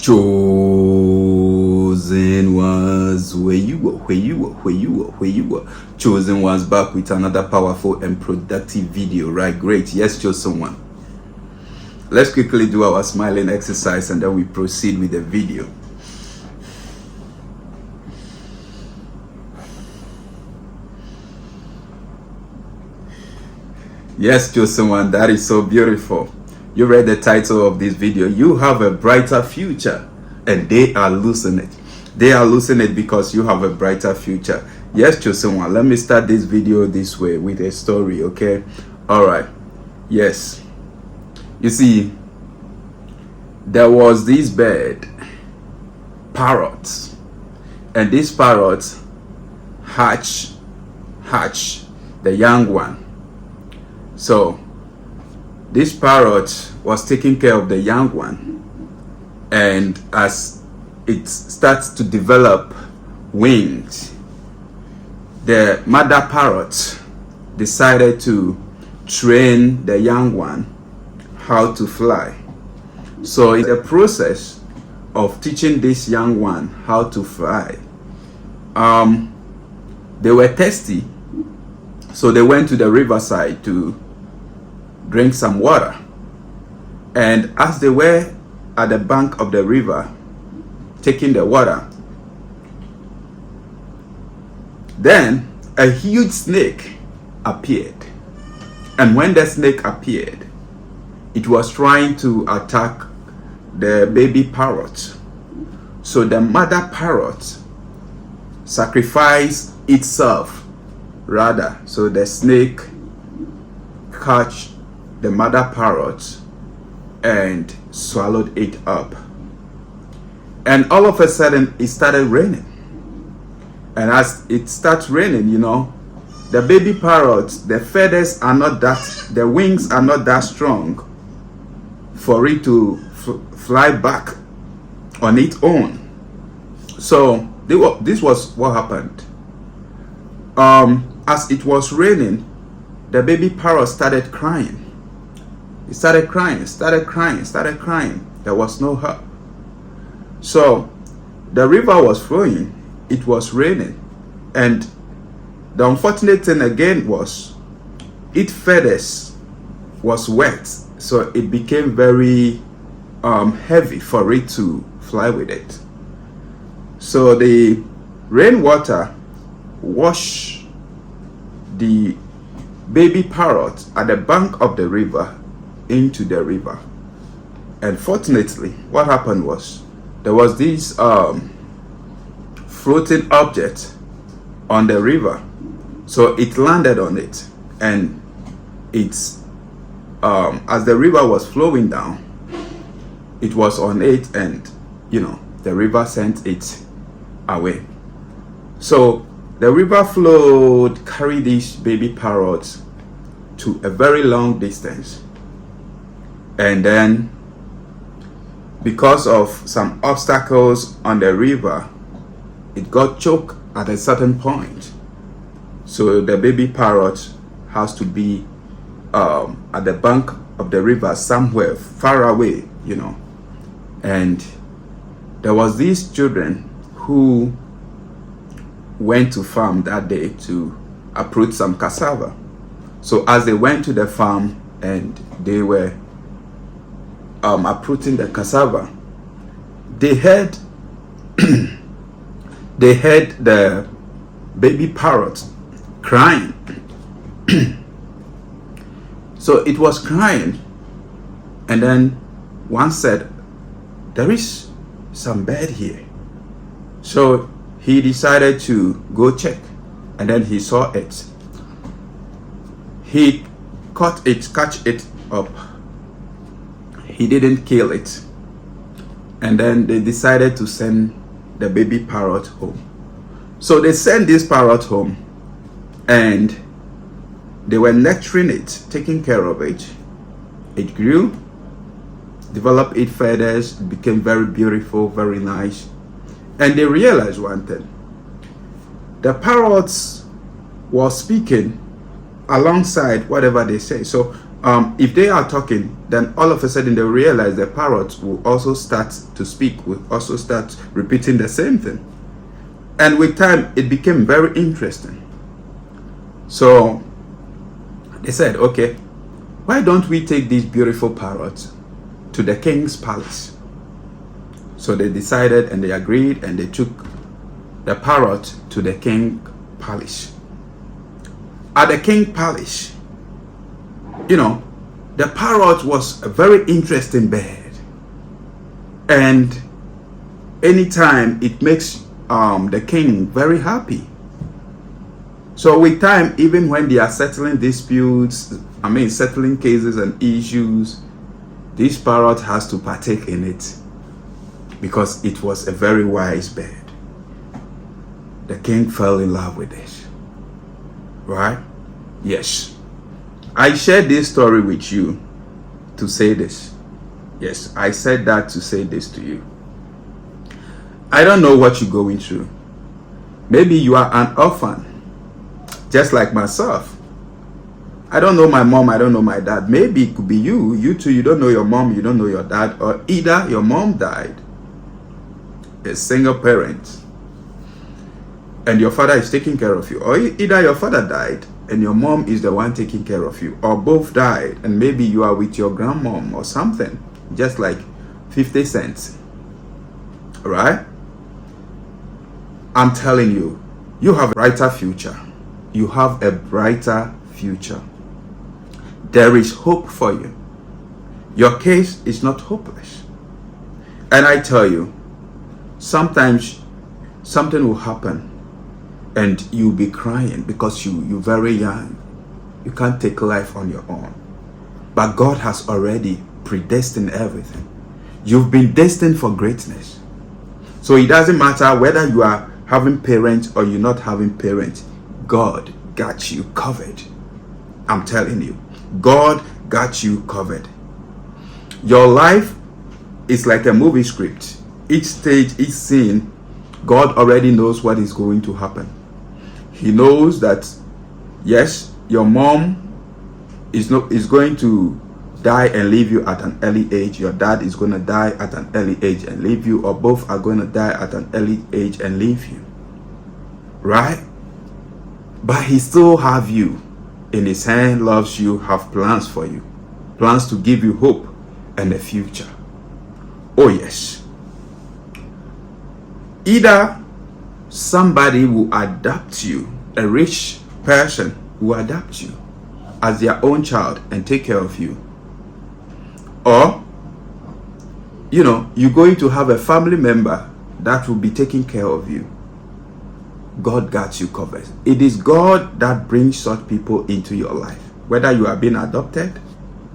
Chosen ones, where you are. Chosen ones back with another powerful and productive video, right? Great. Yes, chosen one. Let's quickly do our smiling exercise and then we proceed with the video. Yes, chosen one, that is so beautiful. You read the title of this video. You have a brighter future, and they are losing it. They are losing it because you have a brighter future. Yes, chosen one. Let me start this video this way with a story, okay? All right. Yes. You see, there was this bird, parrot, and this parrot hatch the young one. So this parrot was taking care of the young one, and as it starts to develop wings, the mother parrot decided to train the young one how to fly. So it's a process of teaching this young one how to fly. They were thirsty, so they went to the riverside to drink some water. And as they were at the bank of the river taking the water, then a huge snake appeared. And when the snake appeared, it was trying to attack the baby parrot. So the mother parrot sacrificed itself, rather, so the snake catch the mother parrot and swallowed it up. And all of a sudden it started raining. And as it starts raining, you know, the baby parrot, the feathers are not that, the wings are not that strong for it to fly back on its own. So this was what happened. As it was raining, the baby parrot started crying. It started crying. There was no help. So the river was flowing, it was raining, and the unfortunate thing again was its feathers was wet, so it became very heavy for it to fly with it. So the rainwater washed the baby parrot at the bank of the river into the river. And fortunately, what happened was there was this floating object on the river, so it landed on it, and it's as the river was flowing down, it was on it, and you know, the river sent it away. So the river flowed, carried this baby parrot to a very long distance, and then because of some obstacles on the river, it got choked at a certain point. So the baby parrot has to be at the bank of the river somewhere far away, you know. And there was these children who went to farm that day to uproot some cassava. So as they went to the farm and they were uprooting the cassava, they heard the baby parrot crying. So it was crying, and then one said, "There is some bird here." So he decided to go check, and then he saw it. He catch it up. He didn't kill it. And then they decided to send the baby parrot home. So they sent this parrot home, and they were nurturing it, taking care of it. It grew, developed its feathers, it became very beautiful, very nice. And they realized one thing. The parrots were speaking alongside whatever they say. So if they are talking, then all of a sudden they realize the parrot will also start to speak, will also start repeating the same thing. And with time, it became very interesting. So they said, okay, why don't we take these beautiful parrots to the king's palace? So they decided and they agreed and they took the parrot to the king's palace. At the king's palace, the parrot was a very interesting bird. And anytime it makes the king very happy. So with time, even when they are settling disputes, settling cases and issues, this parrot has to partake in it because it was a very wise bird. The king fell in love with it. Right? Yes. I shared this story with you to say this. Yes, I said that to say this to you. I don't know what you're going through. Maybe you are an orphan, just like myself. I don't know my mom, I don't know my dad. Maybe it could be you. You too, you don't know your mom, you don't know your dad, or either your mom died, a single parent, and your father is taking care of you, or either your father died and your mom is the one taking care of you, or both died and maybe you are with your grandmom or something, just like 50 cents. Right? I'm telling you, you have a brighter future. You have a brighter future. There is hope for you. Your case is not hopeless. And I tell you, sometimes something will happen and you'll be crying because you're very young. You can't take life on your own. But God has already predestined everything. You've been destined for greatness. So it doesn't matter whether you are having parents or you're not having parents. God got you covered. I'm telling you, God got you covered. Your life is like a movie script. Each stage, each scene, God already knows what is going to happen. He knows that, yes, your mom is going to die and leave you at an early age. Your dad is going to die at an early age and leave you, or both are going to die at an early age and leave you. Right? But he still have you in his hand, loves you, have plans for you. Plans to give you hope and a future. Oh yes. Either somebody will adapt you, a rich person will adapt you as their own child and take care of you. Or, you're going to have a family member that will be taking care of you. God got you covered. It is God that brings such people into your life. Whether you are being adopted,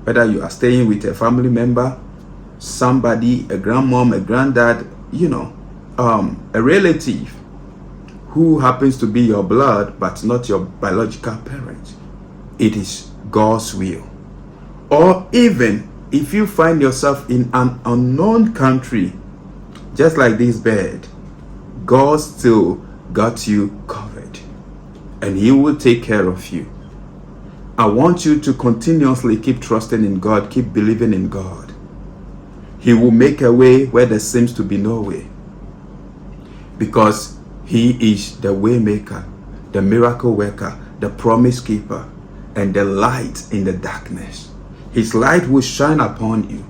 whether you are staying with a family member, somebody, a grandmom, a granddad, a relative who happens to be your blood but not your biological parent. It is God's will. Or even if you find yourself in an unknown country, just like this bird, God still got you covered and he will take care of you. I want you to continuously keep trusting in God, keep believing in God. He will make a way where there seems to be no way, because he is the way maker, the miracle worker, the promise keeper, and the light in the darkness. His light will shine upon you.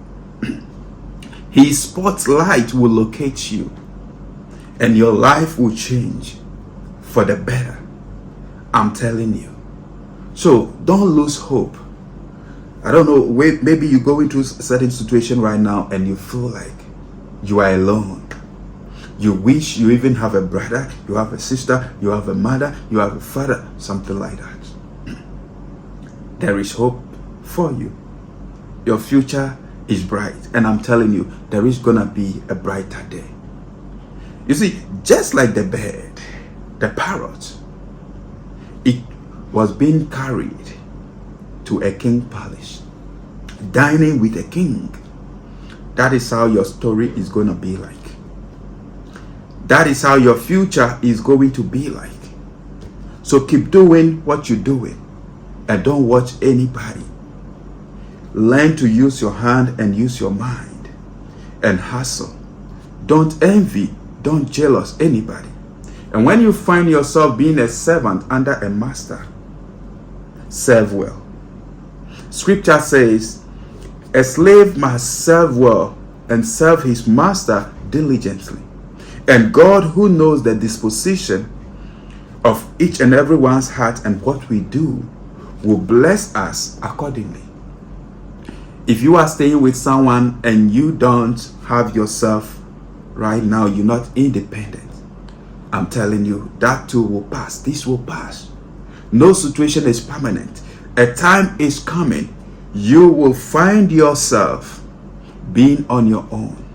His spotlight will locate you, and your life will change for the better. I'm telling you. So don't lose hope. I don't know, maybe you're going through a certain situation right now and you feel like you are alone. You wish you even have a brother, you have a sister, you have a mother, you have a father, something like that. There is hope for you. Your future is bright, and I'm telling you, there is gonna be a brighter day. You see, just like the bird, the parrot, it was being carried to a king's palace, dining with a king. That is how your story is gonna be like. That is how your future is going to be like. So keep doing what you're doing and don't watch anybody. Learn to use your hand and use your mind and hustle. Don't envy, don't jealous anybody. And when you find yourself being a servant under a master, serve well. Scripture says, a slave must serve well and serve his master diligently. And God, who knows the disposition of each and everyone's heart and what we do, will bless us accordingly. If you are staying with someone and you don't have yourself right now, you're not independent, I'm telling you, that too will pass. This will pass. No situation is permanent. A time is coming. You will find yourself being on your own.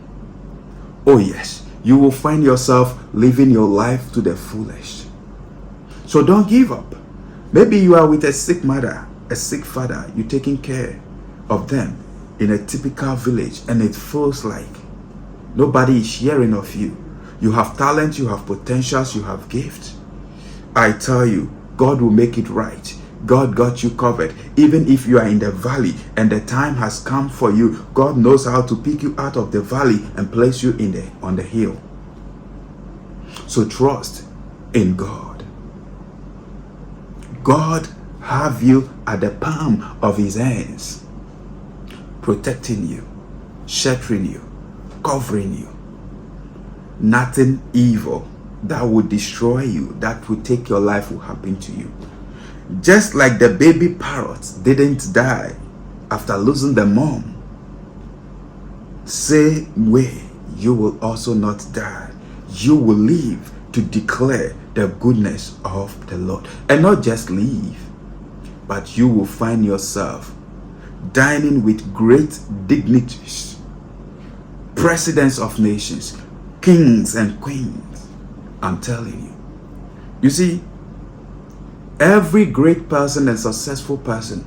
Oh yes, you will find yourself living your life to the fullest. So don't give up. Maybe you are with a sick mother, a sick father, you're taking care of them in a typical village, and it feels like nobody is hearing of you. You have talent, you have potentials, you have gifts. I tell you, God will make it right. God got you covered. Even if you are in the valley and the time has come for you, God knows how to pick you out of the valley and place you on the hill. So trust in God. God have you at the palm of his hands, protecting you, sheltering you, covering you. Nothing evil that would destroy you, that would take your life, will happen to you. Just like the baby parrots didn't die after losing the mom, same way you will also not die. You will live to declare the goodness of the Lord. And not just live, but you will find yourself dining with great dignitaries, presidents of nations, kings and queens. I'm telling you. You see, every great person and successful person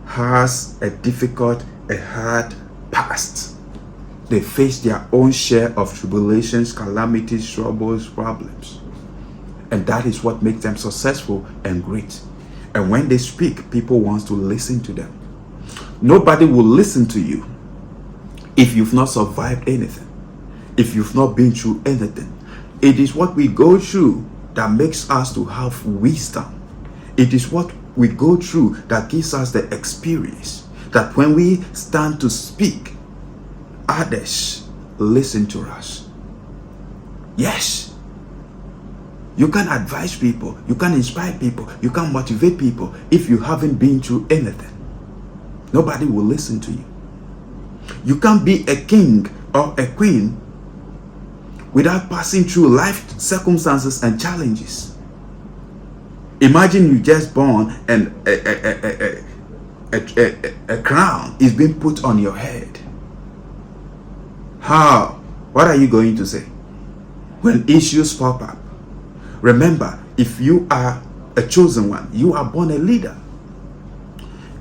has a difficult, a hard past. They face their own share of tribulations, calamities, troubles, problems. And that is what makes them successful and great. And when they speak, people want to listen to them. Nobody will listen to you if you've not survived anything, if you've not been through anything. It is what we go through that makes us to have wisdom. It is what we go through that gives us the experience that when we stand to speak, others listen to us. Yes, you can advise people, you can inspire people, you can motivate people. If you haven't been through anything, nobody will listen to you. You can't be a king or a queen without passing through life circumstances and challenges. Imagine you just born and a crown is being put on your head. How? What are you going to say when issues pop up? Remember, if you are a chosen one, you are born a leader,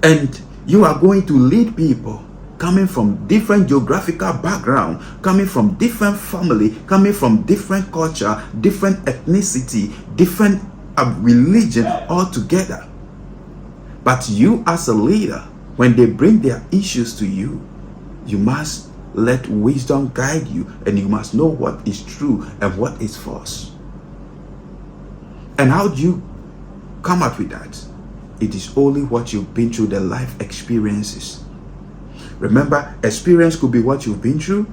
and you are going to lead people coming from different geographical background, coming from different family, coming from different culture, different ethnicity, different religion altogether. But you as a leader, when they bring their issues to you, you must let wisdom guide you, and you must know what is true and what is false. And how do you come up with that? It is only what you've been through, the life experiences. Remember, experience could be what you've been through.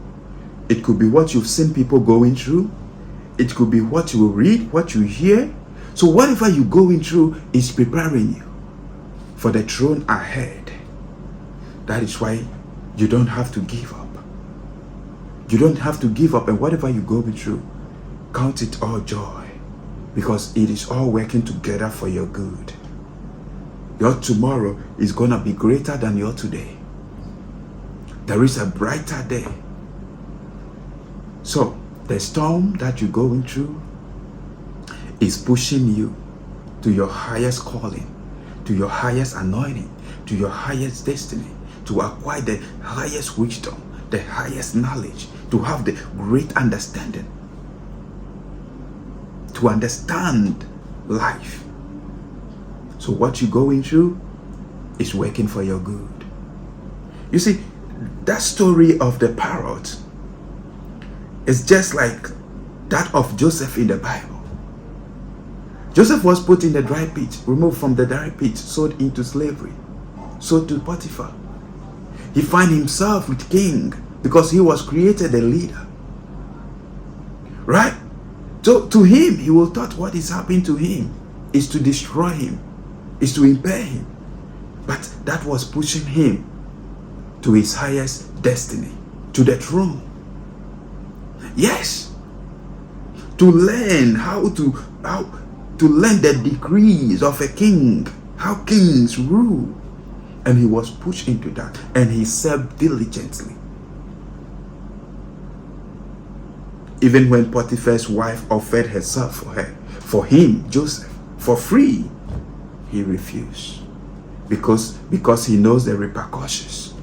It could be what you've seen people going through. It could be what you read, what you hear. So whatever you're going through is preparing you for the throne ahead. That is why you don't have to give up. You don't have to give up, and whatever you're going through, count it all joy, because it is all working together for your good. Your tomorrow is going to be greater than your today. There is a brighter day. So the storm that you're going through is pushing you to your highest calling, to your highest anointing, to your highest destiny, to acquire the highest wisdom, the highest knowledge, to have the great understanding, to understand life. So what you're going through is working for your good. You see, that story of the parrot is just like that of Joseph in the Bible. Joseph was put in the dry pit, removed from the dry pit, sold into slavery, sold to Potiphar. He found himself with king because he was created a leader. Right? So to him, he will thought what is happening to him is to destroy him, is to impair him. But that was pushing him to his highest destiny, to the throne. Yes. To learn to learn the degrees of a king, how kings rule. And he was pushed into that, and he served diligently. Even when Potiphar's wife offered herself for him, Joseph, for free, he refused. Because he knows the repercussions.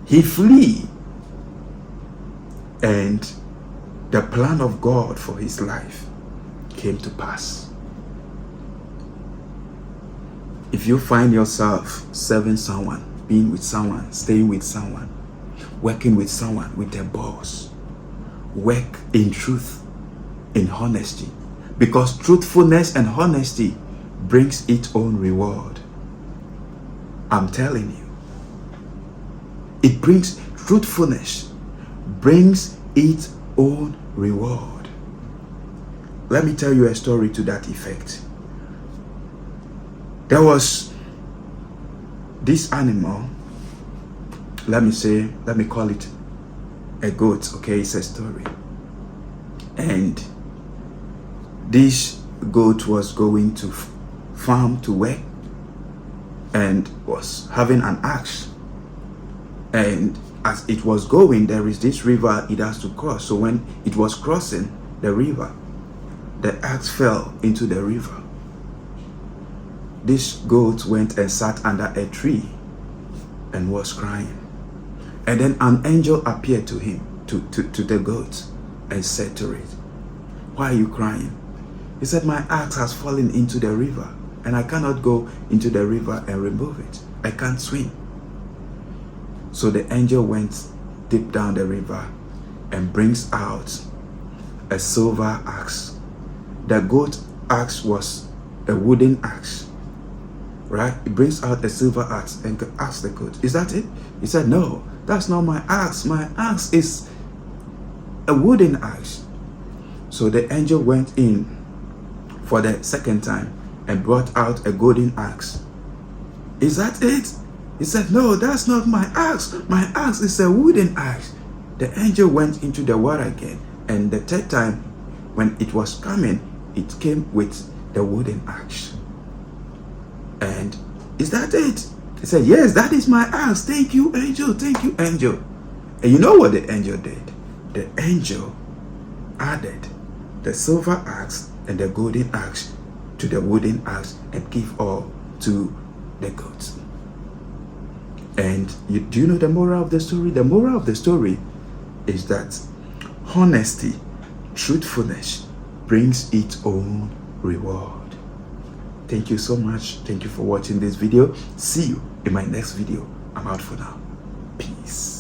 He flee. And the plan of God for his life came to pass. If you find yourself serving someone, being with someone, staying with someone, working with someone, with a boss, work in truth, in honesty, because truthfulness and honesty brings its own reward. I'm telling you, it brings truthfulness, brings its own reward. Let me tell you a story to that effect. There was this animal, let me call it a goat, okay? It's a story. And this goat was going to farm to work and was having an axe. And as it was going, there is this river it has to cross. So when it was crossing the river, the axe fell into the river. This goat went and sat under a tree and was crying. And then an angel appeared to him, to the goat, and said to it, "Why are you crying?" He said, "My axe has fallen into the river, and I cannot go into the river and remove it. I can't swim." So the angel went deep down the river and brings out a silver axe. The goat axe was a wooden axe. Right? He brings out a silver axe and asks the goat, "Is that it?" He said, "No, that's not my axe. My axe is a wooden axe." So the angel went in for the second time and brought out a golden axe. "Is that it?" He said, "No, that's not my axe. My axe is a wooden axe." The angel went into the water again, and the third time when it was coming, it came with the wooden axe. And "Is that it?" He said, "Yes, that is my axe. Thank you, angel. Thank you, angel." And you know what the angel did? The angel added the silver axe and the golden axe to the wooden axe and gave all to the goats. And do you know the moral of the story? The moral of the story is that honesty, truthfulness brings its own reward. Thank you so much. Thank you for watching this video. See you in my next video. I'm out for now. Peace.